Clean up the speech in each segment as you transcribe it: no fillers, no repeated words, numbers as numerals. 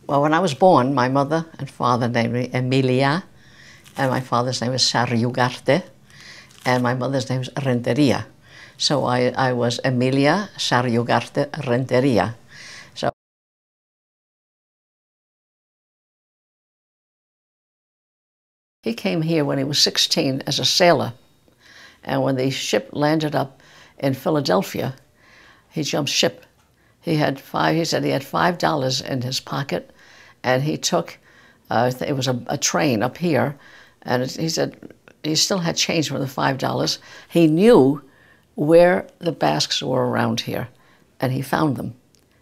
Well, when I was born, my mother and father named me Emilia, and my father's name is Sarriugarte, and my mother's name is Renteria. So I was Emilia Sarriugarte Renteria. So he came here when he was 16 as a sailor, and when the ship landed up in Philadelphia, he jumped ship. He said he had $5 in his pocket, and he took, it was a train up here, and he said he still had change from the $5. He knew where the Basques were around here, and he found them.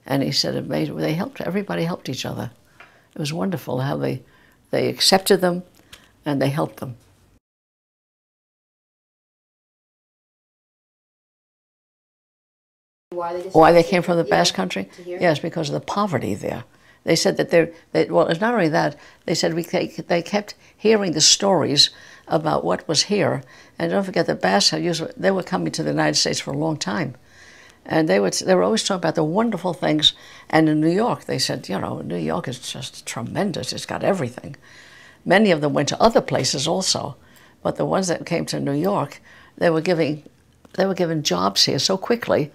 And he said everybody helped each other. It was wonderful how they accepted them and they helped them. Why they came from the Basque country? Yes, because of the poverty there. They said that well, it's not only that, they said they kept hearing the stories about what was here. And don't forget, the Basques, they were coming to the United States for a long time. And they were always talking about the wonderful things. And in New York, they said, you know, New York is just tremendous. It's got everything. Many of them went to other places also. But the ones that came to New York, they were given jobs here so quickly.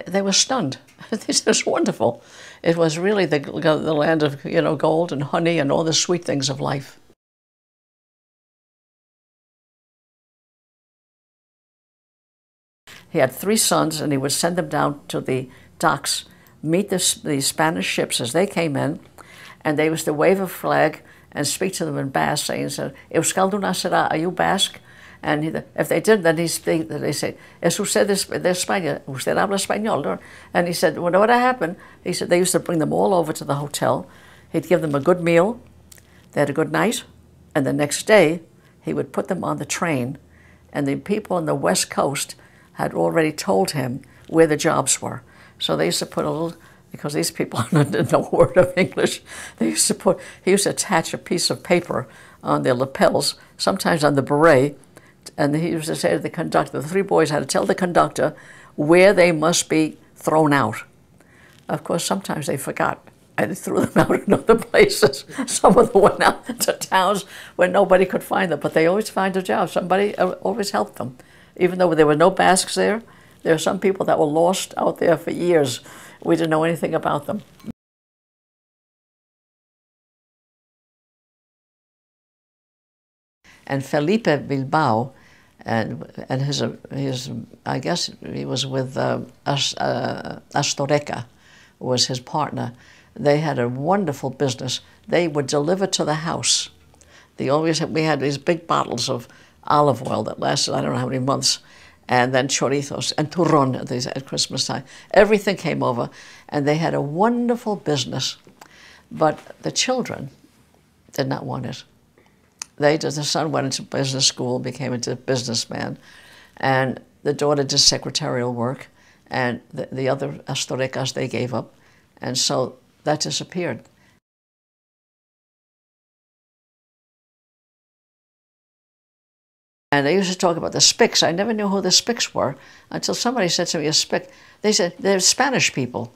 They were stunned. This is wonderful. It was really the land of, you know, gold and honey and all the sweet things of life. He had 3 sons, and he would send them down to the docks, meet the Spanish ships as they came in, and they used to wave a flag and speak to them in Basque, saying, "Euskalduna será, are you Basque?" And if they did, then they say, "Es usted de España? Usted habla español?" And he said, well, what happened? He said they used to bring them all over to the hotel. He'd give them a good meal. They had a good night. And the next day, he would put them on the train. And the people on the West Coast had already told him where the jobs were. So they used to put a little, because these people didn't know a word of English, he used to attach a piece of paper on their lapels, sometimes on the beret, and he used to say to the conductor, the 3 boys had to tell the conductor where they must be thrown out. Of course, sometimes they forgot, and they threw them out in other places. Some of them went out to towns where nobody could find them, but they always find a job. Somebody always helped them. Even though there were no Basques there are some people that were lost out there for years. We didn't know anything about them. And Felipe Bilbao, and his I guess he was with Astoreka, was his partner. They had a wonderful business. They would deliver to the house. We had these big bottles of olive oil that lasted I don't know how many months, and then chorizos and turron at Christmas time. Everything came over, and they had a wonderful business. But the children did not want it. The son went into business school, became a businessman, and the daughter did secretarial work, and the other Astorecas, they gave up, and so that disappeared. And they used to talk about the Spics. I never knew who the Spics were until somebody said to me, a Spic. They said, they're Spanish people.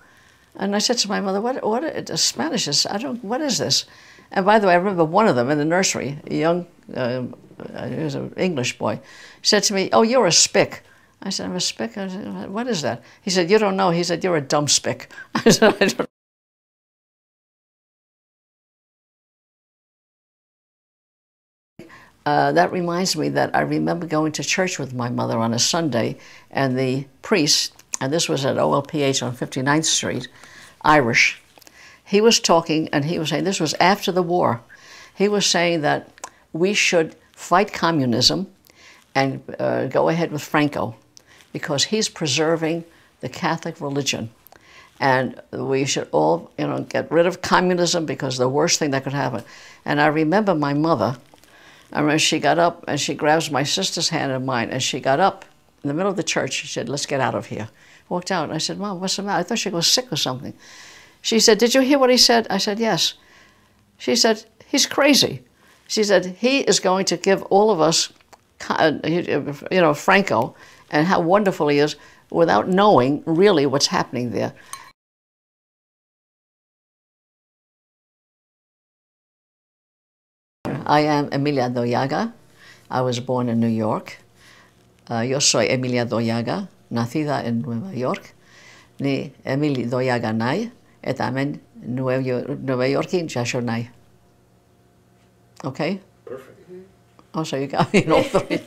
And I said to my mother, what Spanish is, what is this? And by the way, I remember one of them in the nursery, a young, he was an English boy, said to me, "Oh, you're a Spic." I said, "I'm a Spic?" I said, "What is that?" He said, "You don't know." He said, "You're a dumb Spic." I said, "I don't." That reminds me that I remember going to church with my mother on a Sunday, and the priest, and this was at OLPH on 59th Street, Irish, he was talking, and he was saying, this was after the war, he was saying that we should fight communism and go ahead with Franco, because he's preserving the Catholic religion. And we should all, you know, get rid of communism, because the worst thing that could happen. And I remember my mother, I remember she got up and she grabs my sister's hand and mine, and she got up in the middle of the church. She said, "Let's get out of here." Walked out, and I said, "Mom, what's the matter?" I thought she was sick or something. She said, "Did you hear what he said?" I said, "Yes." She said, "He's crazy." She said, "He is going to give all of us, you know, Franco, and how wonderful he is, without knowing really what's happening there." I am Emilia Doyaga. I was born in New York. Yo soy Emilia Doyaga, nacida en Nueva York. Ni Emilia Doyaga nai, et amen Nueva Yorkin jasho nai. Okay? Perfect. Oh, so you got me in all three.